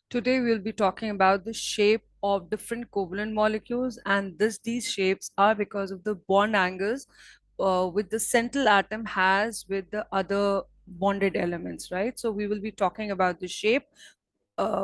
Today we'll be talking about the shape of different covalent molecules, and these shapes are because of the bond angles which the central atom has with the other bonded elements, right? So we will be talking about the shape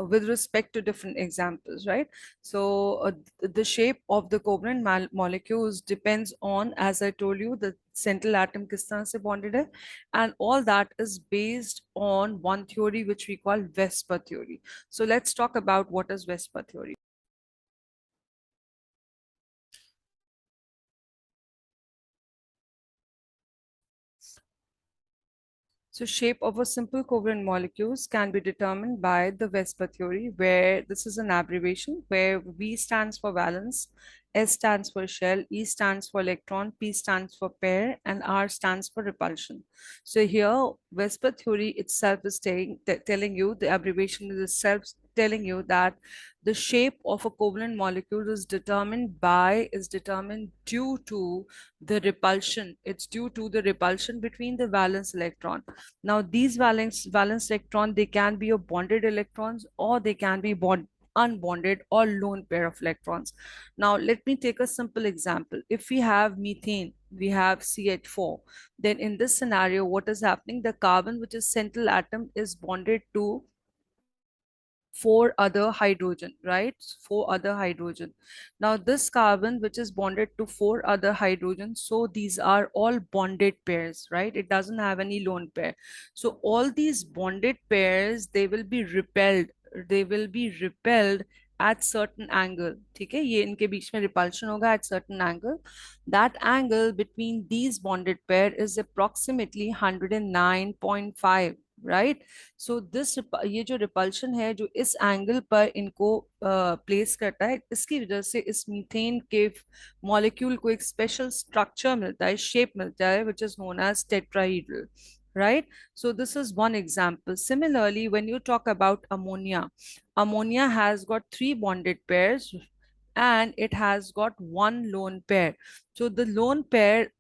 with respect to different examples, right? So the shape of the covalent molecules depends on, as I told you, the central atom किस तरह से bonded है, and all that is based on one theory which we call VSEPR theory. So let's talk about what is VSEPR theory. So shape of a simple covalent molecules can be determined by the VSEPR theory, where this is an abbreviation where V stands for valence, S stands for shell, E stands for electron, P stands for pair, and R stands for repulsion. So here, VSEPR theory itself is telling you, the abbreviation is itself telling you that the shape of a covalent molecule is determined due to the repulsion. It's due to the repulsion between the valence electron. Now, these valence electron, they can be a bonded electrons or they can be unbonded or lone pair of electrons. Now, let me take a simple example. If we have methane, we have CH4, then in this scenario, what is happening? The carbon, which is central atom, is bonded to four other hydrogen, right? Four other hydrogen. Now this carbon which is bonded to four other hydrogen, so these are all bonded pairs, right? It doesn't have any lone pair. So all these bonded pairs, they will be repelled at certain angle. ठीक है, ये इनके बीच में repulsion होगा at certain angle. That angle between these bonded pair is approximately 109.5, right? So this ये जो repulsion है जो इस एंगल पर इनको प्लेस करता है, इसकी वजह से इस मीथेन के मॉलिक्यूल को एक स्पेशल स्ट्रक्चर मिलता है, शेप मिलता है, which is known as tetrahedral, right? So this is one example. Similarly, when you talk about ammonia has got three bonded pairs and it has got one lone pair. So the lone pair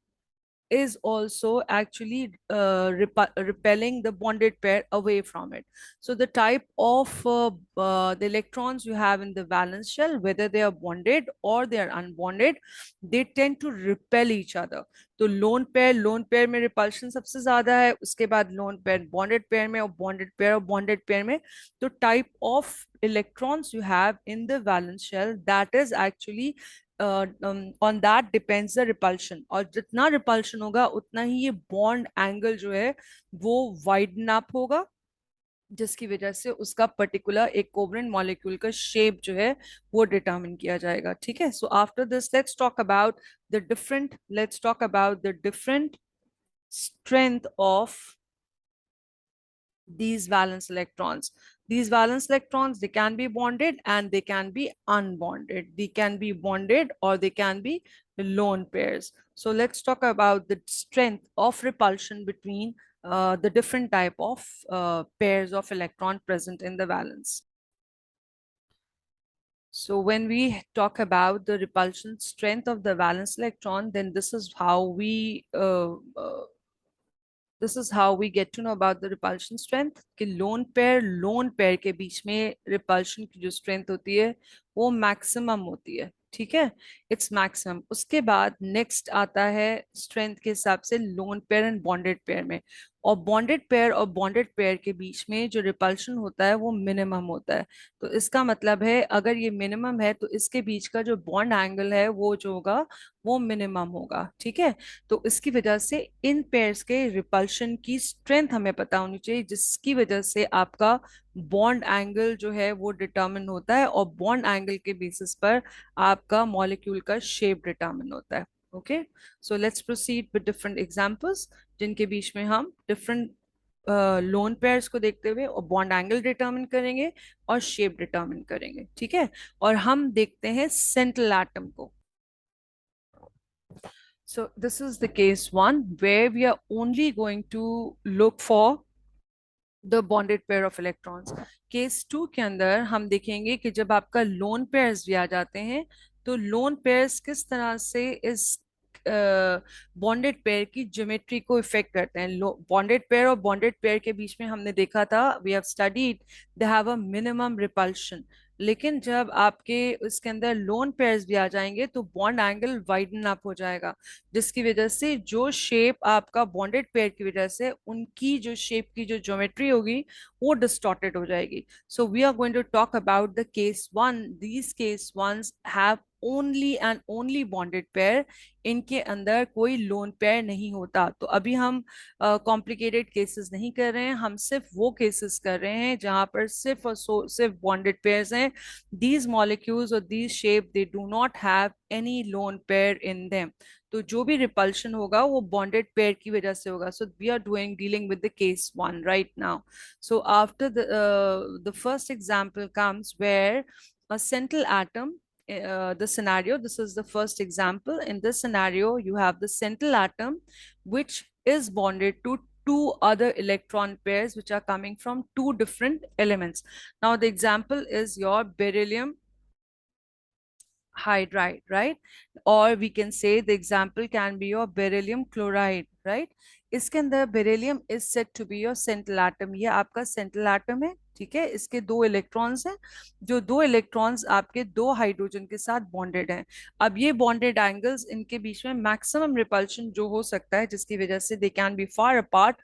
is also actually repelling the bonded pair away from it. So the type of the electrons you have in the valence shell, whether they are bonded or they are unbonded, they tend to repel each other. तो lone pair में repulsion सबसे ज्यादा है, उसके बाद lone pair bonded pair में, और bonded pair में. तो type of electrons you have in the valence shell, that is actually on that depends the repulsion. और जितना repulsion होगा उतना ही ये bond angle जो है वो widen up होगा, जिसकी वजह से उसका पर्टिकुलर एक कोवलेंट मॉलिक्यूल का शेप जो है वो डिटरमिन किया जाएगा. ठीक है, so after this let's talk about the different strength of these valence electrons. These valence electrons, they can be bonded and they can be unbonded. They can be bonded or they can be lone pairs. So let's talk about the strength of repulsion between the different type of pairs of electron present in the valence. So when we talk about the repulsion strength of the valence electron, then this is how we get to know about the repulsion strength. कि lone pair के बीच में repulsion की जो strength होती है वो maximum होती है. ठीक है, इट्स मैक्सिमम. उसके बाद नेक्स्ट आता है स्ट्रेंथ के हिसाब से loan pair and bonded pair में, और बॉन्डेड पेयर के बीच में जो रिपल्शन होता है वो मिनिमम होता है. तो इसका मतलब है अगर ये मिनिमम है तो इसके बीच का जो बॉन्ड एंगल है वो जो होगा वो मिनिमम होगा. ठीक है, तो इसकी वजह से इन पेयर्स के रिपल्शन की स्ट्रेंथ हमें पता होनी चाहिए, जिसकी वजह से आपका बॉन्ड एंगल जो है वो डिटरमिन होता है, और बॉन्ड एंगल के बेसिस पर आपका मॉलिक्यूल का शेप डिटरमिन होता है. Okay, so let's proceed with different examples जिनके बीच में हम डिफरेंट लोन पेयर्स को देखते हुए और बॉन्ड एंगल डिटरमिन करेंगे और शेप डिटरमिन करेंगे. ठीक है, और हम देखते हैं सेंट्रल एटम को. So this is the case one where we are only going to look for the bonded pair of electrons. Case two के अंदर हम देखेंगे कि जब आपका लोन पेयर्स भी आ जाते हैं तो लोन पेयर्स किस तरह से इस बॉन्डेड पेयर की ज्योमेट्री को इफेक्ट करते हैं। बॉन्डेड पेयर और बॉन्डेड पेयर के बीच में हमने देखा था, we have studied, they have a minimum repulsion. लेकिन जब आपके उसके अंदर लोन पेयर्स भी आ जाएंगे तो बॉन्ड एंगल वाइडन अप हो जाएगा, जिसकी वजह से जो शेप आपका बॉन्डेड पेयर की वजह से उनकी जो शेप की जो ज्योमेट्री होगी वो डिस्टॉर्टेड हो जाएगी। So we are going to talk about the case one. These case ones have only and only bonded pair. इनके अंदर कोई लोन पेयर नहीं होता। तो अभी हम कॉम्प्लिकेटेड केसेस नहीं कर रहे हैं, हम सिर्फ वो केसेस कर रहे हैं जहां पर सिर्फ और सिर्फ बॉन्डेड पेयर्स हैं। दीज मॉलिक्यूल्स और these shape they do not have any lone pair in them. तो जो भी रिपल्शन होगा वो बॉन्डेड पेयर की वजह से होगा। So we are dealing with the case one right now. So after the first example comes where a central atom, the scenario, this is the first example. In this scenario, you have the central atom, which is bonded to two other electron pairs, which are coming from two different elements. Now, the example is your beryllium hydride, right? Or we can say the example can be your beryllium chloride, right? इसके अंदर beryllium is said to be your central atom. ये आपका central atom है, ठीक है। इसके दो electrons हैं, जो दो इलेक्ट्रॉन्स आपके दो हाइड्रोजन के साथ बॉन्डेड हैं। अब ये बॉन्डेड एंगल्स, इनके बीच में मैक्सिमम रिपल्शन जो हो सकता है, जिसकी वजह से they can be far apart,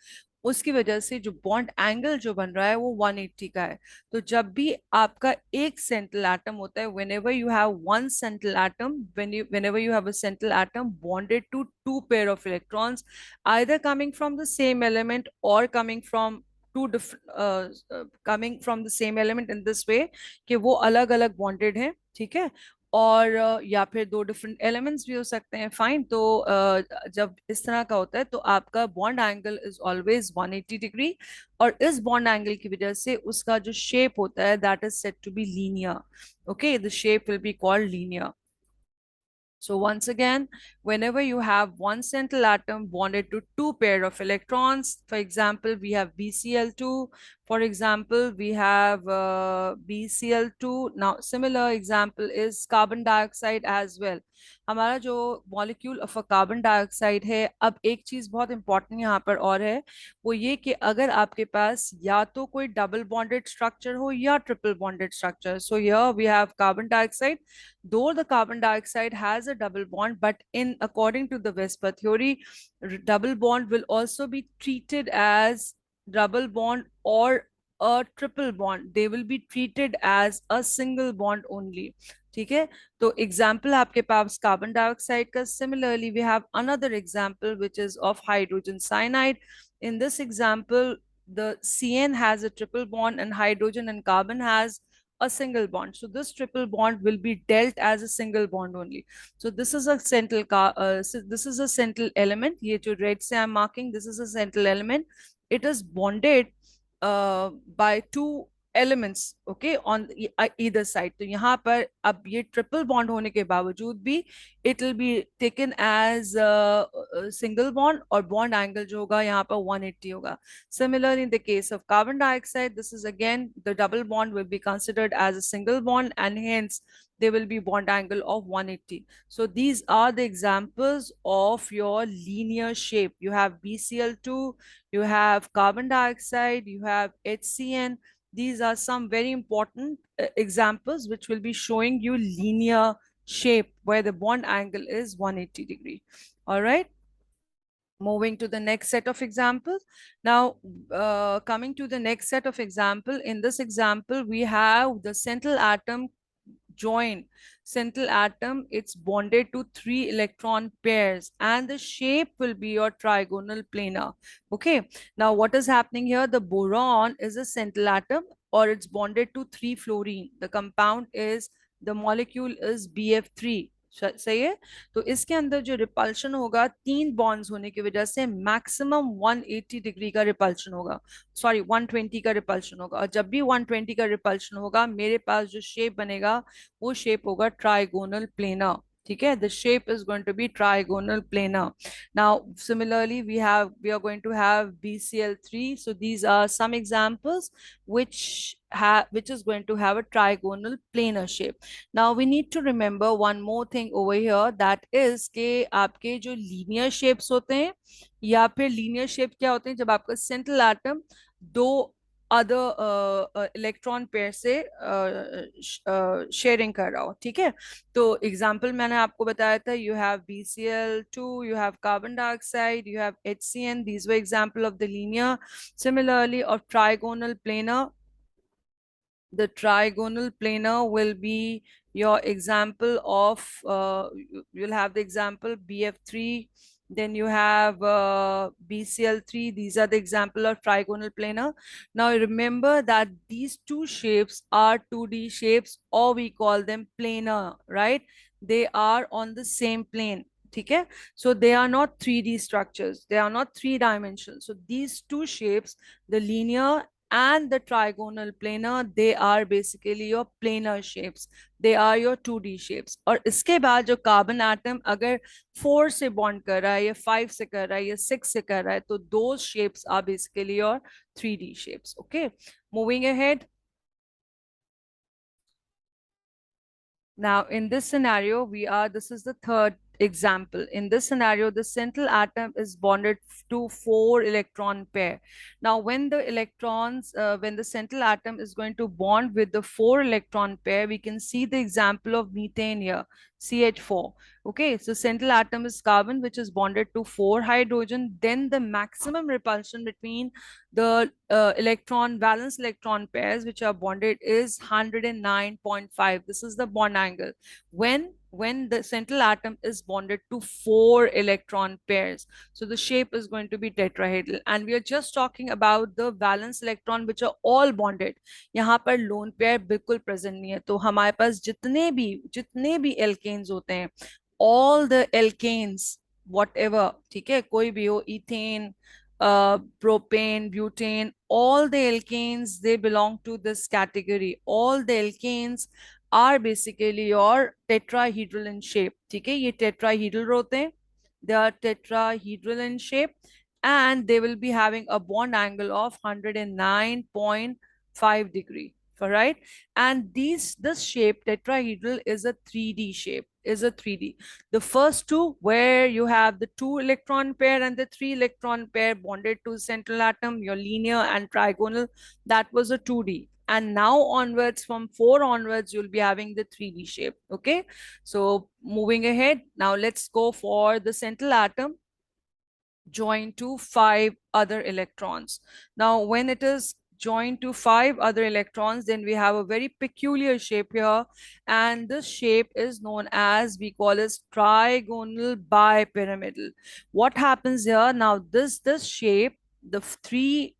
उसकी वजह से जो बॉन्ड एंगल जो बन रहा है वो 180 का है। तो जब भी आपका एक सेंट्रल एटम होता है, whenever you have one central atom, whenever you have a central atom bonded to two pair of electrons, either coming from the same element or coming from two different coming from the same element in this way कि वो अलग अलग bonded हैं, ठीक है। और या फिर दो डिफरेंट एलिमेंट्स भी हो सकते हैं, फाइन। तो जब इस तरह का होता है तो आपका bond angle is always 180 degree, और इस बॉन्ड एंगल की वजह से उसका जो शेप होता है that is said to be linear. Okay, the shape will be called linear. So once again, whenever you have one central atom bonded to two pair of electrons, for example, we have BCl2, for example, we have BCl2. Now, similar example is carbon dioxide as well. हमारा जो molecule of a carbon dioxide है, अब एक चीज बहुत important यहाँ पर और है, वो ये कि अगर आपके पास या तो कोई डबल बॉन्डेड स्ट्रक्चर हो या triple bonded structure. So here we have carbon dioxide, though the carbon dioxide has a double bond, but in according to the VSEPR theory, double bond will also be treated as double bond or a triple bond. They will be treated as a single bond only, ठीक है। तो example आपके पास carbon dioxide का, similarly we have another example which is of hydrogen cyanide. in this example, the CN has a triple bond and hydrogen and carbon has a single bond. So this triple bond will be dealt as a single bond only. So this is a central this is a central element. ये जो red से I'm marking, this is a central element. It is bonded by two elements, okay, on either side. तो यहाँ पर अब ये triple bond होने के बावजूद भी it will be taken as a single bond, और bond angle जो होगा यहाँ पर 180 होगा। Similarly, in the case of carbon dioxide, this is again the double bond will be considered as a single bond, and hence there will be bond angle of 180. So these are the examples of your linear shape. You have BCl2, you have carbon dioxide, you have HCN. These are some very important examples which will be showing you linear shape where the bond angle is 180 degree. All right. Moving to the next set of examples. Now, coming to the next set of example, in this example, we have the central atom join. Central atom, it's bonded to three electron pairs, and the shape will be your trigonal planar. Okay. Now, what is happening here? The boron is a central atom, or it's bonded to 3 fluorine. The compound is, the molecule is BF3. सही है। तो इसके अंदर जो repulsion होगा, तीन bonds होने की वजह से मैक्सिमम 180 डिग्री का रिपल्शन होगा, सॉरी 120 का रिपल्शन होगा। और जब भी 120 का रिपल्शन होगा, मेरे पास जो शेप बनेगा वो शेप होगा ट्राइगोनल प्लेनर, ठीक है, the shape is going to be trigonal planar. Now similarly we are going to have BCl3. So these are some examples which is going to have a trigonal planar shape. Now we need to remember one more thing over here, that is कि आपके जो linear shapes होते हैं या फिर linear shape क्या होते हैं, जब आपका central atom दो अदर इलेक्ट्रॉन पेयर से शेयरिंग कर रहा हो, ठीक है। तो एग्जाम्पल मैंने आपको बताया था, you have BCl2, you have carbon dioxide, you have HCN, these were example of the linear. Similarly of trigonal planar, the trigonal planar will be your example of you'll have the example BF3, then you have BCl3. These are the example of trigonal planar. Now remember that these two shapes are 2D shapes, or we call them planar, right? They are on the same plane. Okay, so they are not 3D structures, they are not three dimensional. So these two shapes, the linear and the trigonal planar, they are basically your planar shapes, they are your 2D shapes. और इसके बाद जो carbon atom अगर 4 से bond कर रहा है या 5 से कर रहा है या 6 से कर रहा है, तो those shapes are basically your 3D shapes. Okay, moving ahead. Now, in this scenario, this is the third example. In this scenario, the central atom is bonded to 4 electron pair. Now, when the central atom is going to bond with the 4 electron pair, we can see the example of methane here, CH4. Okay, so central atom is carbon, which is bonded to 4 hydrogen. Then the maximum repulsion between the valence electron pairs which are bonded is 109.5. This is the bond angle when the central atom is bonded to 4 electron pairs. So the shape is going to be tetrahedral, and we are just talking about the valence electron which are all bonded. यहाँ पर lone pair बिल्कुल present नहीं है, तो हमारे पास जितने भी alkanes होते हैं, all the alkanes whatever, ठीक है, कोई भी हो, ethane, propane, butane, all the alkanes, they belong to this category. All the alkanes are basically your tetrahedral in shape. ठीक है, ये tetrahedral होते हैं, they are tetrahedral in shape, and they will be having a bond angle of 109.5 degree. All right, and this shape tetrahedral is a 3D shape, is a 3D. The first two, where you have the 2 electron pair and the 3 electron pair bonded to central atom, your linear and trigonal, that was a 2D. And now onwards, from 4 onwards, you'll be having the 3D shape. Okay, so moving ahead, now let's go for the central atom joined to 5 other electrons. Now, when it is joined to 5 other electrons, then we have a very peculiar shape here, and this shape is known as, we call as trigonal bipyramidal. What happens here now, this shape, the 3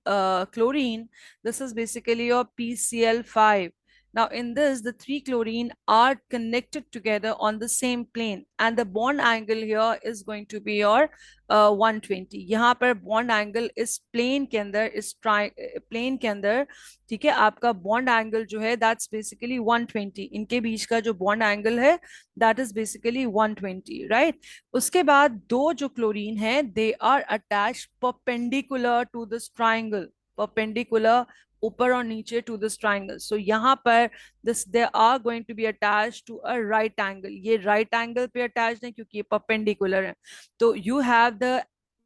chlorine, this is basically your PCl5. Now in this, the 3 chlorine are connected together on the same plane, and the bond angle here is going to be your 120. यहाँ पर bond angle इस plane के अंदर, इस plane के अंदर, ठीक है, आपका bond angle जो है, that's basically 120. इनके बीच का जो bond angle है, that is basically 120, right? उसके बाद दो जो chlorine है, they are attached perpendicular to this triangle, perpendicular ऊपर और नीचे to this triangle. So यहाँ पर they are going to be attached to a right angle. ये right angle पे attached है क्योंकि ये perpendicular है. So you have the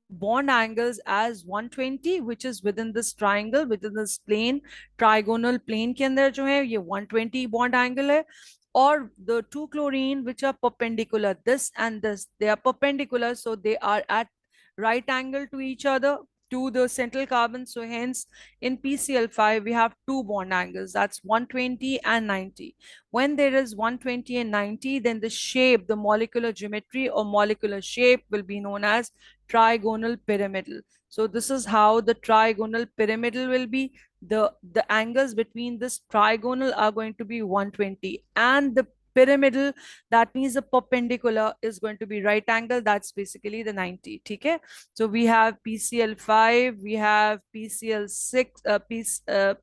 bond angles as 120, which is within this triangle, within this plane, trigonal plane के अंदर जो है, ये 120 bond angle है. Or the 2 chlorine which are perpendicular, this and this, they are perpendicular, so they are at right angle to each other, to the central carbon. So hence in PCl5 we have 2 bond angles, that's 120 and 90. When there is 120 and 90, then the shape, the molecular geometry or molecular shape will be known as trigonal pyramidal. So this is how the trigonal pyramidal will be. The angles between this trigonal are going to be 120, and the pyramidal, that means the perpendicular is going to be right angle. That's basically the 90. Okay. So we have PCl5, we have PCl6,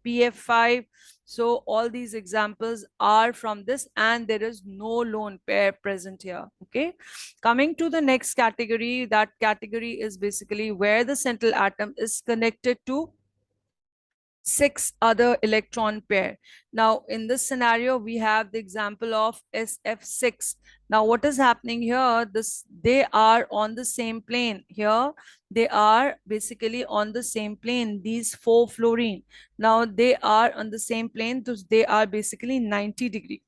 PF5. So all these examples are from this, and there is no lone pair present here. Okay. Coming to the next category, that category is basically where the central atom is connected to six other electron pair. Now, in this scenario, we have the example of SF6. Now, what is happening here? They are on the same plane. Here, they are basically on the same plane. These four fluorine. Now, they are on the same plane. So they are basically 90 degree.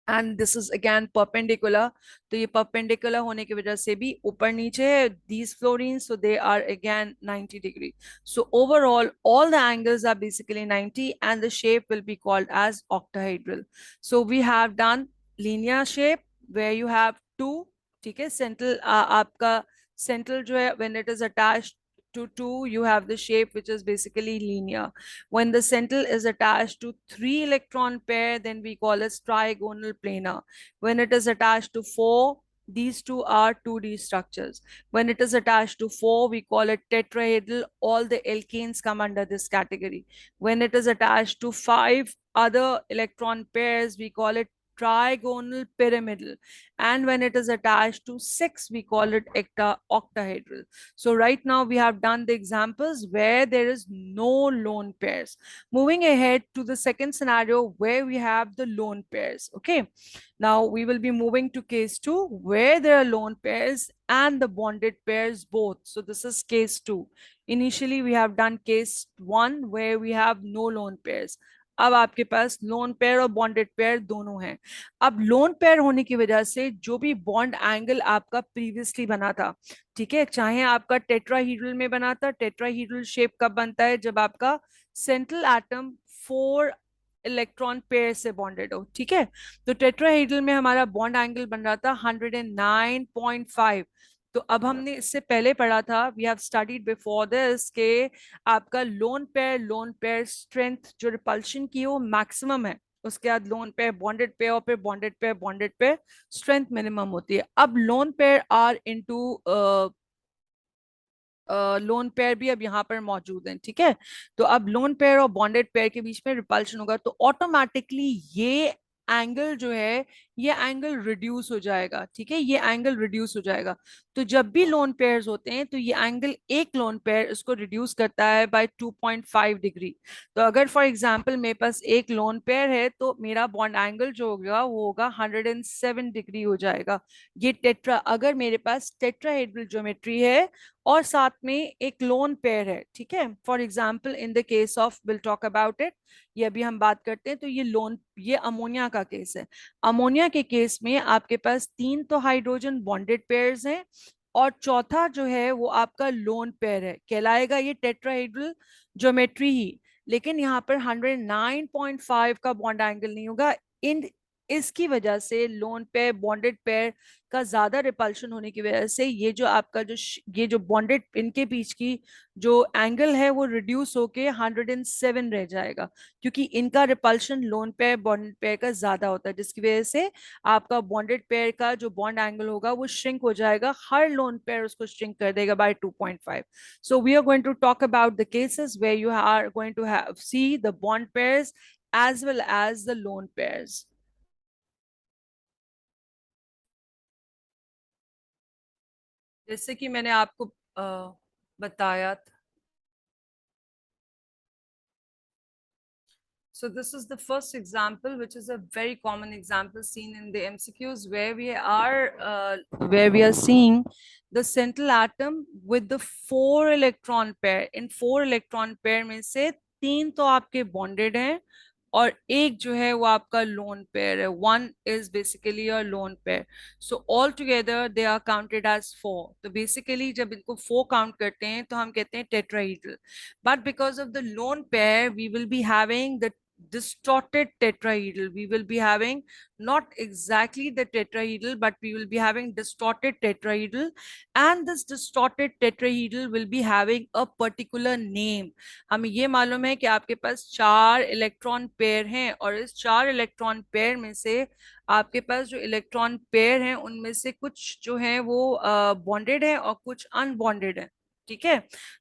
And this is again perpendicular, तो ये perpendicular होने की वजह से भी ऊपर नीचे है these fluorine, so they are again 90 degree. So overall all the angles are basically 90 and the shape will be called as octahedral. So we have done linear shape where you have two, ठीक है, central आपका central जो है when it is attached to 2, you have the shape which is basically linear. When the central is attached to 3 electron pair, then we call it trigonal planar. When it is attached to 4, these two are 2D structures. When it is attached to 4, we call it tetrahedral. All the alkanes come under this category. When it is attached to 5 other electron pairs, we call it trigonal pyramidal. And when it is attached to 6, we call it octahedral. So right now we have done the examples where there is no lone pairs. Moving ahead to the second scenario where we have the lone pairs. Okay. Now we will be moving to case 2 where there are lone pairs and the bonded pairs both. So this is case 2. Initially we have done case 1 where we have no lone pairs. अब आपके पास lone pair और bonded pair दोनों हैं. अब lone pair होने की वजह से जो भी बॉन्ड एंगल आपका प्रीवियसली बना था, ठीक है, चाहे आपका टेट्राहीड्रल में बना था, टेट्राहीड्रल शेप कब बनता है? जब आपका सेंट्रल एटम 4 इलेक्ट्रॉन पेयर से बॉन्डेड हो. ठीक है, तो टेट्राहीड्रल में हमारा बॉन्ड एंगल बन रहा था 109.5. तो अब हमने इससे पहले पढ़ा था, we have studied before this, के आपका लोन पेयर स्ट्रेंथ जो रिपल्शन की वो मैक्सिमम है, उसके बाद लोन पेयर बॉन्डेड पेयर और फिर बॉन्डेड पेयर स्ट्रेंथ मिनिमम होती है. अब lone pair are into lone pair भी अब यहाँ पर मौजूद हैं. ठीक है, तो अब लोन पेयर और बॉन्डेड पेयर के बीच में रिपल्शन होगा तो ऑटोमेटिकली ये एंगल जो है ये एंगल रिड्यूस हो जाएगा. ठीक है, ये एंगल रिड्यूस हो जाएगा. तो जब भी लोन पेयर्स होते हैं तो ये एंगल एक लोन पेयर इसको रिड्यूस करता है बाय 2.5 डिग्री. तो अगर फॉर एग्जांपल मेरे पास एक लोन पेयर है तो मेरा बॉन्ड एंगल जो होगा वो होगा 107 डिग्री हो जाएगा. ये टेट्रा, अगर मेरे पास टेट्राहेड्रल ज्योमेट्री है और साथ में एक लोन पेयर है. ठीक है, for example in the case of, will talk about it, ये अभी हम बात करते हैं. तो ये अमोनिया का केस है. अमोनिया के केस में आपके पास 3 तो हाइड्रोजन बॉन्डेड पेयर्स हैं और चौथा जो है वो आपका लोन पेयर है, कहलाएगा ये टेट्राहेड्रल ज्योमेट्री ही. लेकिन यहाँ पर 109.5 का बॉन्ड एंगल नहीं होगा. इन इसकी वजह से लोन पेयर बॉन्डेड पेयर का ज्यादा रिपल्शन होने की वजह से ये जो आपका ये जो बॉन्डेड इनके बीच की जो एंगल है वो रिड्यूस होके 107 रह जाएगा, क्योंकि इनका repulsion lone pair bonded pair का ज्यादा होता है, जिसकी वजह से आपका बॉन्डेड पेयर का जो बॉन्ड एंगल होगा वो श्रिंक हो जाएगा. हर लोन पेयर उसको श्रिंक कर देगा by 2.5. So we are going to talk about the cases where you are going to have see the bond pairs as well as the lone pairs. जैसे कि मैंने आपको बताया था. So this is the first example, which is a very common example seen in the MCQs, where we are seeing the central atom with the 4 electron pair. In 4 electron pair में से 3 तो आपके bonded हैं और एक जो है वो आपका लोन पेयर है. 1 is basically a lone pair. So all together they are counted as 4. तो basically जब इनको 4 count करते हैं तो हम कहते हैं tetrahedral. But because of the lone pair we will be having the distorted tetrahedral. We will be having not exactly the tetrahedral, but we will be having distorted tetrahedral, and this distorted tetrahedral will be having a particular name. हमें ये मालूम है कि आपके पास 4 electron pair हैं, और इस 4 electron pair में से आपके पास जो इलेक्ट्रॉन पेयर हैं उनमें से कुछ जो हैं वो बॉन्डेड है और कुछ अनबॉन्डेड है। ठीक है,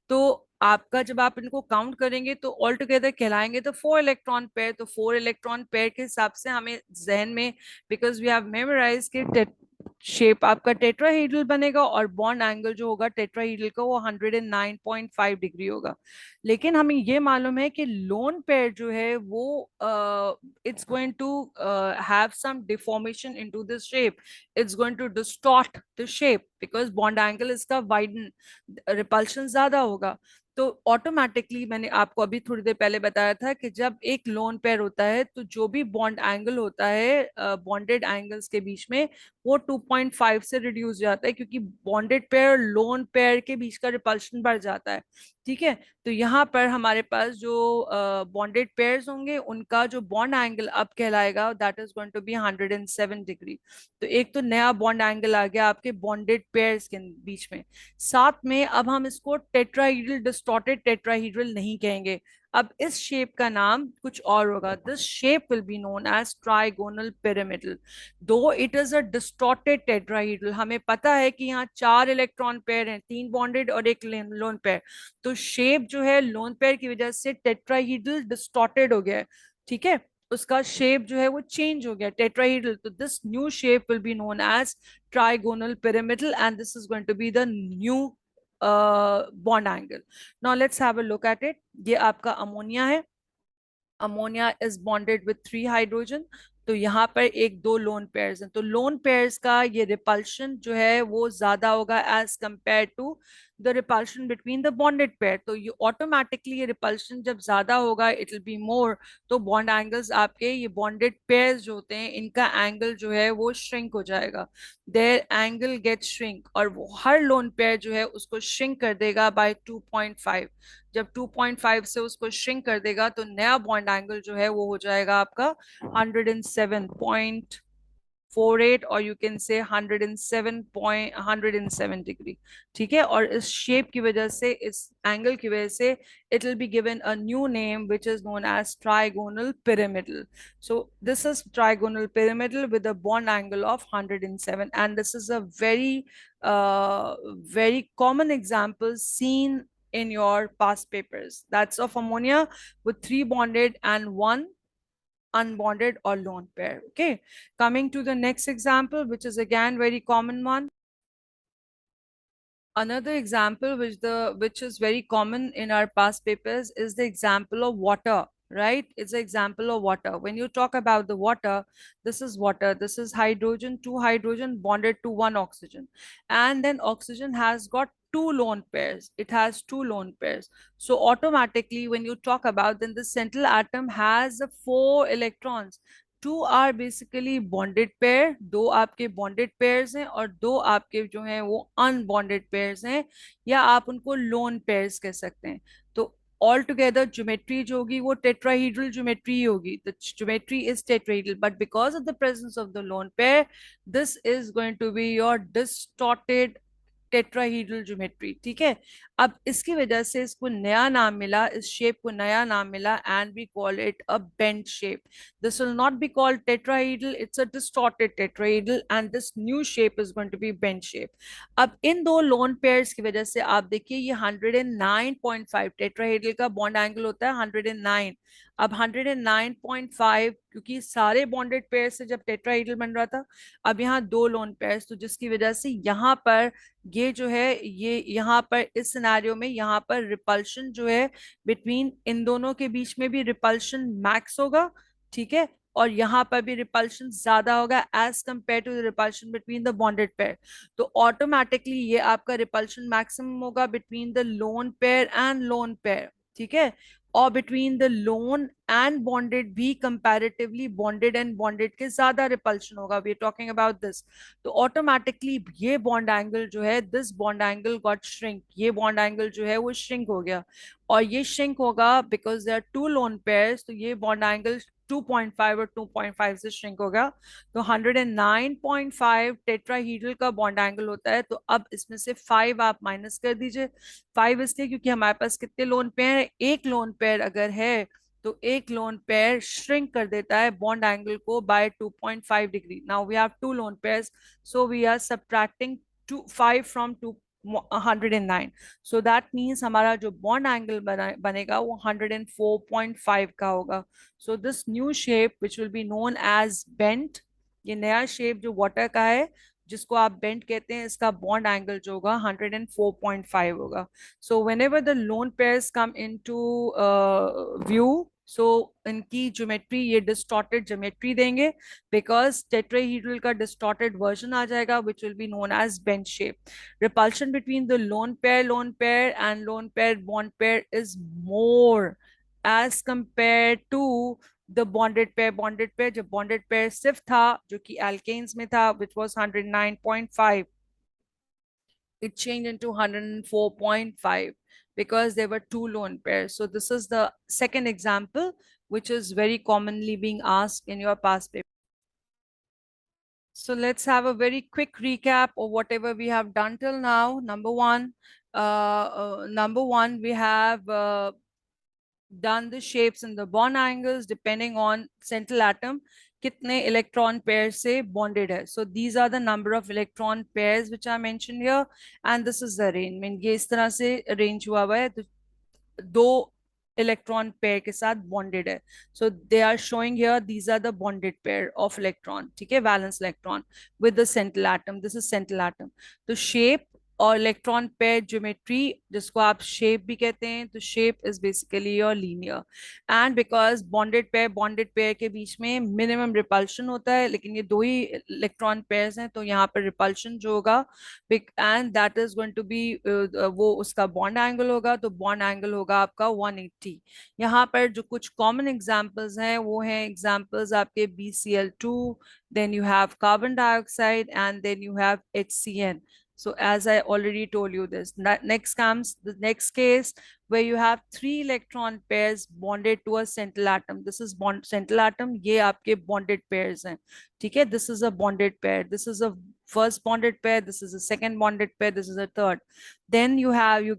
तो आपका जब आप इनको काउंट करेंगे तो ऑल टुगेदर कहलाएंगे तो 4 इलेक्ट्रॉन पेयर। तो 4 इलेक्ट्रॉन पेयर के हिसाब से हमें जहन में, बिकॉज वी हैव मेमोराइज कि शेप आपका टेट्राहेड्रल बनेगा और बॉन्ड एंगल जो होगा टेट्राहेड्रल का वो 109.5 डिग्री होगा। लेकिन हमें ये मालूम है कि लोन पेयर जो है वो it's going to have some deformation into the shape, it's going to distort the shape because bond angle इसका वाइडन, रिपल्शन ज्यादा होगा। तो ऑटोमेटिकली मैंने आपको अभी थोड़ी देर पहले बताया था कि जब एक लोन पेयर होता है तो जो भी बॉन्ड एंगल होता है बॉन्डेड एंगल्स के बीच में वो 2.5 से रिड्यूस जाता है, क्योंकि बॉन्डेड पेयर और लोन पेयर के बीच का रिपल्शन बढ़ जाता है। ठीक है, तो यहाँ पर हमारे पास जो बॉन्डेड पेयर्स होंगे उनका जो बॉन्ड एंगल अब कहलाएगा that is going to be 107 degree. तो एक तो नया बॉन्ड एंगल आ गया आपके बॉन्डेड पेयर्स के बीच में। साथ में अब हम इसको टेट्राहीड्रल डिस्टॉर्टेड टेट्राहीड्रल नहीं कहेंगे, अब इस शेप का नाम कुछ और होगा। This shape will be known as trigonal pyramidal. Though it is a distorted tetrahedral, हमें पता है कि यहाँ 4 इलेक्ट्रॉन पेयर हैं, 3 बॉन्डेड और एक लोन पेयर, तो शेप जो है लोन पेयर की वजह से टेट्राहीड्रल डिस्टॉर्टेड हो गया है। ठीक है, उसका शेप जो है वो चेंज हो गया टेट्राहीड्रल, तो this new shape will be known as trigonal pyramidal, and this is going to be the new bond angle. Now let's have a look at it. ये आपका अमोनिया है, ammonia is bonded with 3 hydrogen. तो यहाँ पर एक दो lone pairs हैं, तो लोन पेयर्स का ये रिपल्शन जो है वो ज्यादा होगा as compare to the repulsion between the bonded pair. तो ये ऑटोमेटिकली ये रिपल्शन जब ज्यादा होगा इट विल बी मोर, तो बॉन्ड एंगल्स आपके ये बॉन्डेड पेयर्स जो होते हैं इनका एंगल जो है वो श्रिंक हो जाएगा, देयर एंगल गेट श्रिंक, और वो हर लोन पेयर जो है उसको श्रिंक कर देगा बाय 2.5। जब 2.5 से उसको श्रिंक कर देगा तो नया बॉन्ड एंगल जो है वो हो जाएगा आपका 107.48, और यू कैन से 107 डिग्री। ठीक है, और इस शेप की वजह से, इस एंगल की वजह से it will be given a new name which is known as trigonal pyramidal. So this is trigonal pyramidal with a bond angle of 107, and this is a very common example seen in your past papers. That's of ammonia with 3 bonded and 1 unbonded or lone pair. Okay, coming to the next example, which is again very common one. Another example which is very common in our past papers is the example of water. Right, it's an example of water. When you talk about the water, this is water, this is hydrogen, 2 hydrogen bonded to 1 oxygen, and then oxygen has got two lone pairs, it has two lone pairs. So automatically when you talk about, then the central atom has 4 electrons. Two are basically bonded pair, दो आपके bonded pairs हैं और दो आपके जो हैं वो unbonded pairs हैं, या आप उनको लोन पेयर्स कह सकते हैं। तो ऑल टुगेदर ज्योमेट्री जो होगी वो टेट्राहीड्रल ज्योमेट्री होगी, the geometry is tetrahedral, but because of the presence of the lone pair this is going to be your distorted tetrahedral geometry. ठीक है, अब इसकी वजह से इसको नया नाम मिला, इस शेप को नया नाम मिला, and we call it a bent shape. This will not be called tetrahedral, it's a distorted tetrahedral, and this new shape is going to be bent shape. अब इन दो लोन पेयर्स की वजह से आप देखिए ये 109.5 टेट्राहीड्रल का बॉन्ड एंगल होता है 109। अब 109.5 क्योंकि सारे बॉन्डेड पेयर से जब टेट्राहीड्रल बन रहा था, अब यहाँ दो लोन पेयर्स, तो जिसकी वजह से यहाँ पर ये जो है ये यहाँ पर इस सिनेरियो में यहाँ पर रिपल्शन जो है बिटवीन इन दोनों के बीच में भी रिपल्शन मैक्स होगा। ठीक है, और यहाँ पर भी रिपल्शन ज्यादा होगा as compare to the repulsion between the bonded pair. तो ऑटोमेटिकली ये आपका रिपल्शन मैक्सिमम होगा between the lone pair and lone pair. ठीक है, और between the lone and bonded भी कंपैरेटिवली बॉन्डेड एंड बॉन्डेड के ज्यादा रिपल्शन होगा, we are talking about this. तो ऑटोमेटिकली ये बॉन्ड एंगल जो है, this bond angle got shrink, ये बॉन्ड एंगल जो है वो श्रिंक हो गया। और ये श्रिंक होगा because there are two lone pairs, तो ये बॉन्ड एंगल 2.5 और 2.5 से श्रिंक हो गया। तो 109.5 टेट्राहीड्रल का बॉन्ड एंगल होता है। तो अब इसमें से 5 आप माइनस कर दीजिए। 5 इसलिए क्योंकि हमारे पास कितने लोन पेयर है, एक लोन पेयर अगर है तो एक लोन पेयर श्रिंक कर देता है बॉन्ड एंगल को by 2.5 degree. Now we have two lone pairs, so we are subtracting 5 from 109। So that means हमारा जो बॉन्ड एंगल बनेगा वो 104.5 का होगा। So this new shape which will be known as bent, ये नया शेप जो वाटर का है जिसको आप बेंट कहते हैं, इसका बॉन्ड एंगल जो होगा 104.5 होगा। So whenever the lone pairs come into view, so इनकी ज्योमेट्री ये डिस्टॉर्टेड ज्योमेट्री देंगे बिकॉज टेट्राहीड्रल का डिस्टॉर्टेड वर्जन आ जाएगा which will be known as bent shape. Repulsion between the lone pair and lone pair bond pair is more as compare to the bonded pair जब bonded pair सिर्फ था जो कि alkanes में था which was 109.5, it changed into 104.5 because there were two lone pairs. So this is the second example which is very commonly being asked in your past paper. So let's have a very quick recap of whatever we have done till now. Number one, we have done the shapes and the bond angles depending on central atom kitne electron pairs से bonded है. So these are the number of electron pairs which are mentioned here, and this is the arrangement. ये इस तरह से arrange हुआ हुआ है, तो दो इलेक्ट्रॉन पेयर के साथ बॉन्डेड है। So they are showing here these are the bonded pair of electron, ठीक है, valence electron with the central atom, this is central atom. तो शेप और इलेक्ट्रॉन पेयर ज्योमेट्री जिसको आप शेप भी कहते हैं, तो shape is basically your linear. And because bonded pair के बीच में मिनिमम रिपल्शन होता है, लेकिन ये दो ही इलेक्ट्रॉन पेयर्स हैं, तो यहाँ पर रिपल्शन जो होगा and that is going to be वो उसका बॉन्ड एंगल होगा, तो बॉन्ड एंगल होगा आपका 180। यहाँ पर जो कुछ कॉमन एग्जांपल्स हैं वो हैं एग्जांपल्स आपके BCl2, then you have carbon dioxide, and then you have HCN. So as I already told you this, next comes the next case where you have three electron pairs bonded to a central atom. This is bond central atom, ये आपके bonded pairs हैं, ठीक है, this is a bonded pair, this is a first bonded pair, this is a second bonded pair, this is a third. Then you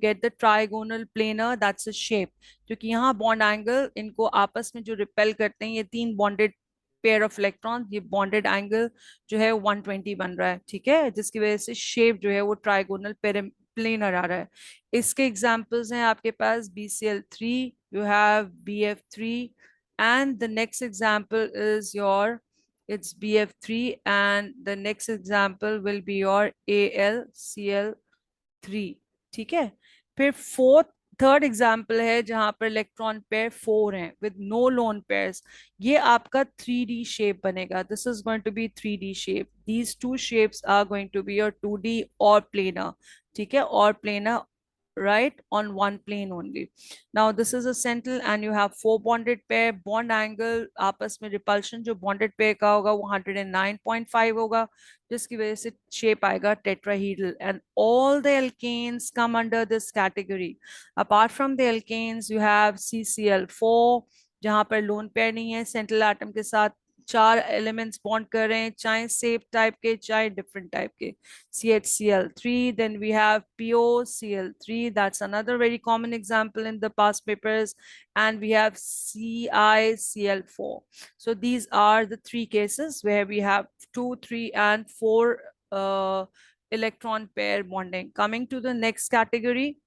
get the trigonal planar, that's a shape, क्योंकि यहाँ bond angle इनको आपस में जो repel करते हैं, ये तीन bonded पेयर ऑफ इलेक्ट्रॉन, ये बॉन्डेड एंगल जो है 120 बन रहा है, ठीक है, जिसकी वजह से शेप जो है वो ट्राइगोनल प्लेनर आ रहा है। इसके एग्जांपल्स हैं आपके पास BCl3, you have BF3, and the next example is your it's BF3, and the next example will be your AlCl3, ठीक है। फिर थर्ड एग्जाम्पल है जहां पर इलेक्ट्रॉन पेयर 4 हैं विद नो लोन पेयर्स, ये आपका 3D शेप बनेगा, this is going to be 3D shape, these two shapes are going to be your 2D और प्लेनर, ठीक है, और planar right on one plane only. Now this is a central and you have four bonded pair, bond angle आपस में repulsion जो bonded pair का होगा वो 109.5 होगा, जिसकी वजह से shape आएगा tetrahedral, and all the alkanes come under this category. Apart from the alkanes you have CCl4 जहां पर लोन पेयर नहीं है, सेंट्रल एटम के साथ चार एलिमेंट्स बॉन्ड कर रहे हैं, चाहे सेम टाइप के चाहे डिफरेंट टाइप के, CHCl3, then we have POCl3, that's another very common example in the past papers, and we have CiCl4. So these are the three cases where we have 2, 3 and 4 electron pair bonding. Coming to the next category,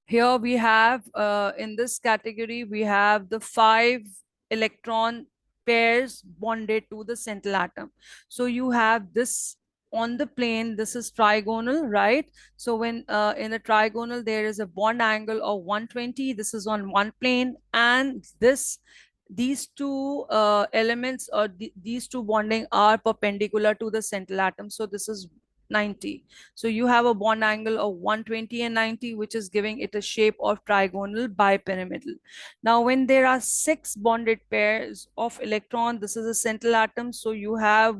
here we have in this category we have the 5 electron pairs bonded to the central atom. So you have this on the plane, this is trigonal, right? So when in a trigonal there is a bond angle of 120, this is on one plane, and these two elements or these two bonding are perpendicular to the central atom. So this is 90. So you have a bond angle of 120 and 90, which is giving it a shape of trigonal bipyramidal. Now, when there are six bonded pairs of electron, this is a central atom. So you have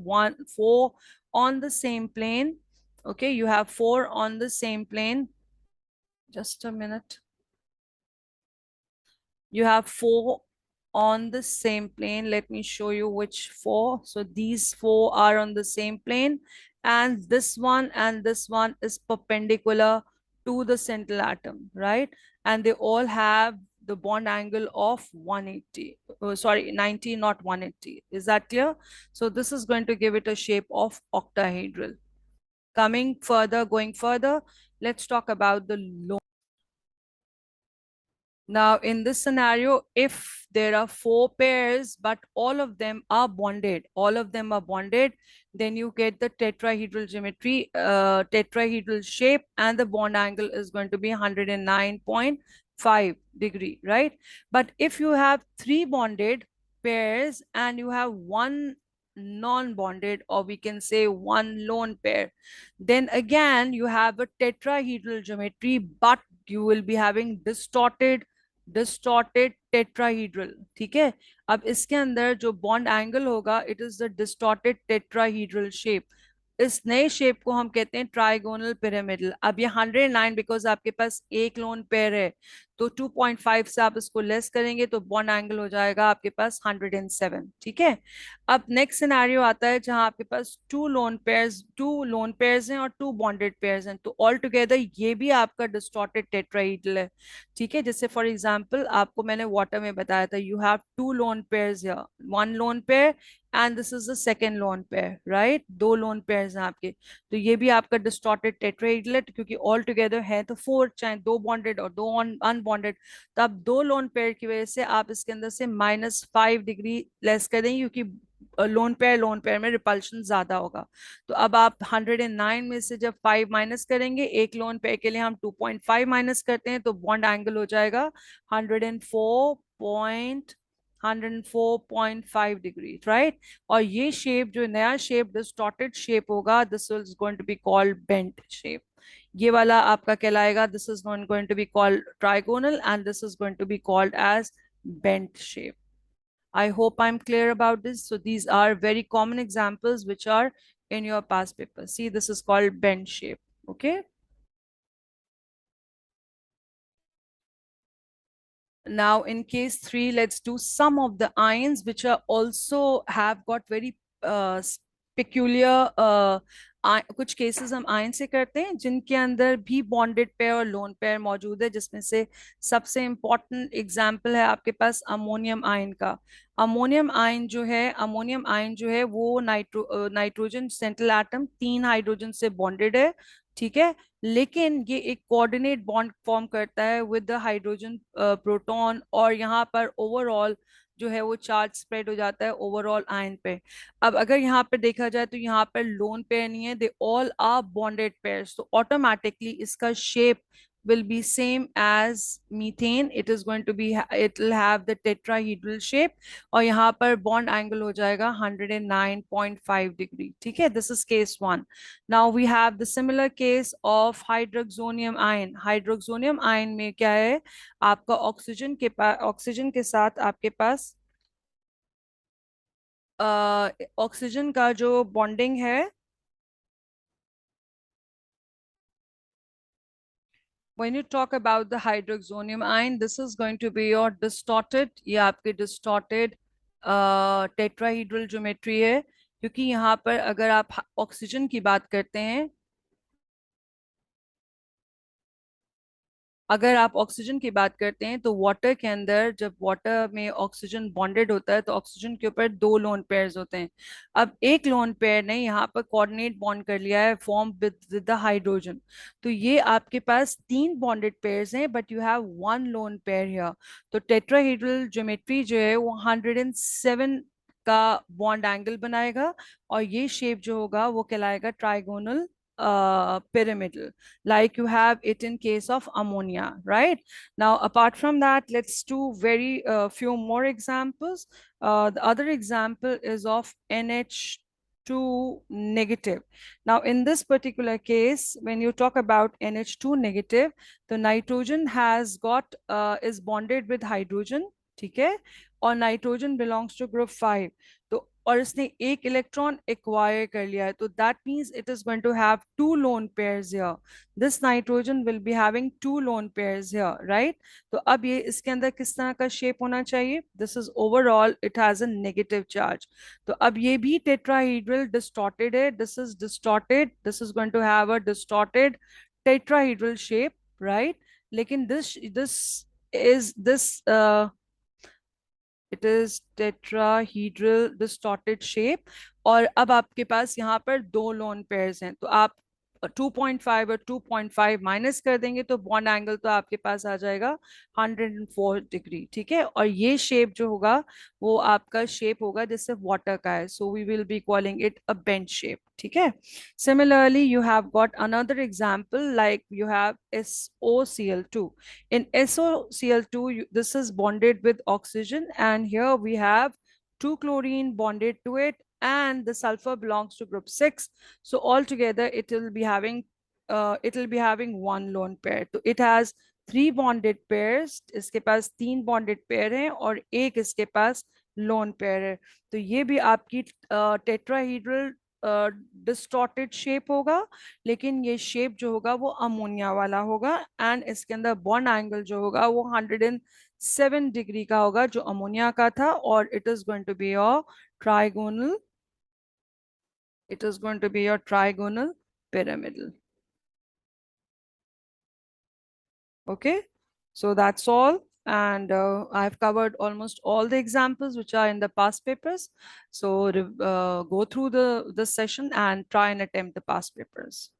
four on the same plane. Okay, you have four on the same plane. Just a minute. You have four on the same plane. Let me show you which four. So these four are on the same plane, and this one is perpendicular to the central atom, right? And they all have the bond angle of 180. Sorry, 90, not 180. Is that clear? So this is going to give it a shape of octahedral. Going further, let's talk about the lone. Now, in this scenario, if there are four pairs, but all of them are bonded, then you get the tetrahedral geometry, tetrahedral shape, and the bond angle is going to be 109.5 degree, right? But if you have three bonded pairs and you have one non-bonded, or we can say one lone pair, then again you have a tetrahedral geometry, but you will be having distorted tetrahedral. ठीक है. अब इसके अंदर जो bond angle होगा, it is the distorted tetrahedral shape. इस नए shape को हम कहते हैं ट्राइगोनल पिरामिडल. अब ये 109 बिकॉज आपके पास एक लोन पेयर है, तो 2.5 से आप इसको लेस करेंगे तो बॉन्ड एंगल हो जाएगा आपके पास 107. ठीक है. अब नेक्स्ट सिनेरियो आता है जहां आपके पास टू लोन पेयर्स हैं और टू बॉन्डेड पेयर्स हैं, तो ऑल टुगेदर ये भी आपका डिस्टॉर्टेड टेट्राहीड्रल है. ठीक है. जैसे फॉर एग्जांपल आपको मैंने वाटर में बताया था, you have two lone pairs here, one lone pair and this is the second lone pair, right? दो लोन पेयर्स हैं आपके, तो ये भी आपका डिस्टॉर्टेड टेट्राहेड्रल है, क्योंकि ऑल टुगेदर है तो फोर, चाहे दो बॉन्डेड और दो अनबॉन्डेड. तो अब दो लोन पेयर की वजह से आप इसके अंदर से -5 डिग्री लेस कर देंगे, क्योंकि लोन पेयर में रिपल्शन ज्यादा होगा. तो अब आप 109 में से जब 5 माइनस करेंगे, एक लोन पेयर के लिए हम 2.5 माइनस करते हैं, तो बॉन्ड एंगल हो जाएगा 104.5 डिग्री, राइट? और ये शेप, जो नया शेप डिस्टॉर्टेड शेप होगा, this is going to be called bent shape. ये वाला आपका कहलाएगा, this is not going to be called trigonal and this is going to be called as bent shape. I hope I'm clear about this. So these are very common examples which are in your past paper. See, this is called bend shape. Okay. Now in case 3, let's do some of the ions which are also have got very peculiar कुछ cases हम ion से करते हैं जिनके अंदर भी bonded pair और lone pair मौजूद है, जिसमें से सबसे इंपॉर्टेंट एग्जांपल है आपके पास अमोनियम आयन का. अमोनियम आयन जो है वो नाइट्रोजन सेंट्रल एटम 3 हाइड्रोजन से बॉन्डेड है. ठीक है. लेकिन ये एक कोऑर्डिनेट बॉन्ड फॉर्म करता है विद द हाइड्रोजन प्रोटॉन, और यहाँ पर ओवरऑल जो है वो चार्ज स्प्रेड हो जाता है ओवरऑल आयन पे. अब अगर यहाँ पे देखा जाए तो यहाँ पर लोन पेयर नहीं है, they all are bonded pairs, तो ऑटोमेटिकली इसका shape will be same as methane. It will have the tetrahedral shape, और यहाँ पर bond angle हो जाएगा 109.5 डिग्री. ठीक है. This is case 1. Now we have the similar case of hydroxonium ion. Hydroxonium ion में क्या है, आपका ऑक्सीजन के साथ आपके पास ऑक्सीजन का जो बॉन्डिंग है, when you talk about the hydroxonium ion, this is going to be your distorted, ये आपके distorted tetrahedral geometry है, क्योंकि यहाँ पर अगर आप ऑक्सीजन की बात करते हैं, अगर आप ऑक्सीजन की बात करते हैं तो वाटर के अंदर, जब वाटर में ऑक्सीजन बॉन्डेड होता है तो ऑक्सीजन के ऊपर दो लोन पेयर्स होते हैं. अब एक लोन पेयर ने यहाँ पर कोऑर्डिनेट बॉन्ड कर लिया है फॉर्म विद द हाइड्रोजन, तो ये आपके पास 3 बॉन्डेड पेयर्स हैं, but you have one lone pair here. तो टेट्राहेड्रल ज्योमेट्री जो है वो 107 का बॉन्ड एंगल बनाएगा, और ये शेप जो होगा वो कहलाएगा trigonal pyramidal, like you have it in case of ammonia, right? Now, apart from that, let's do very few more examples. The other example is of NH2. NH2 negative. Now, in this particular case, when you talk about NH2 negative, the nitrogen has got is bonded with hydrogen, ठीक है, और nitrogen belongs to group 5, तो और इसने एक electron acquire कर लिया है, तो that means it is going to have two lone pairs here. This nitrogen will be having two lone pairs here, right. तो अब ये इसके अंदर किस तरह का शेप होना चाहिए? This is overall it has a negative charge. तो अब ये भी टेट्राहीड्रल डिस्टॉर्टेड है. This is distorted, this is going to have a distorted tetrahedral shape, right. लेकिन this is this it is tetrahedral distorted shape. और अब आपके पास यहाँ पर दो लोन पेयर्स हैं, तो आप 2.5 और 2.5 माइनस कर देंगे तो बॉन्ड एंगल तो आपके पास आ जाएगा 104 डिग्री, ठीक है. और ये शेप जो होगा वो आपका शेप होगा जैसे वाटर का है, so we will be calling it a bent shape, ठीक है. Similarly, you have got another example like you have SOCl2. In SOCl2, this is bonded with oxygen, and here we have two chlorine bonded to it, and the sulfur belongs to group 6. So altogether, it will be having one lone pair. So it has three bonded pairs. इसके पास तीन bonded pair हैं और एक इसके पास lone pair है. तो ये भी आपकी tetrahedral डिस्टॉर्टेड शेप होगा, लेकिन ये शेप जो होगा वो अमोनिया वाला होगा, एंड इसके अंदर बॉन्ड एंगल जो होगा वो 107 डिग्री का होगा जो अमोनिया का था, और it is going to be your trigonal, it is going to be your trigonal pyramidal. Okay, so that's all. And I've covered almost all the examples which are in the past papers. So go through the session and try and attempt the past papers.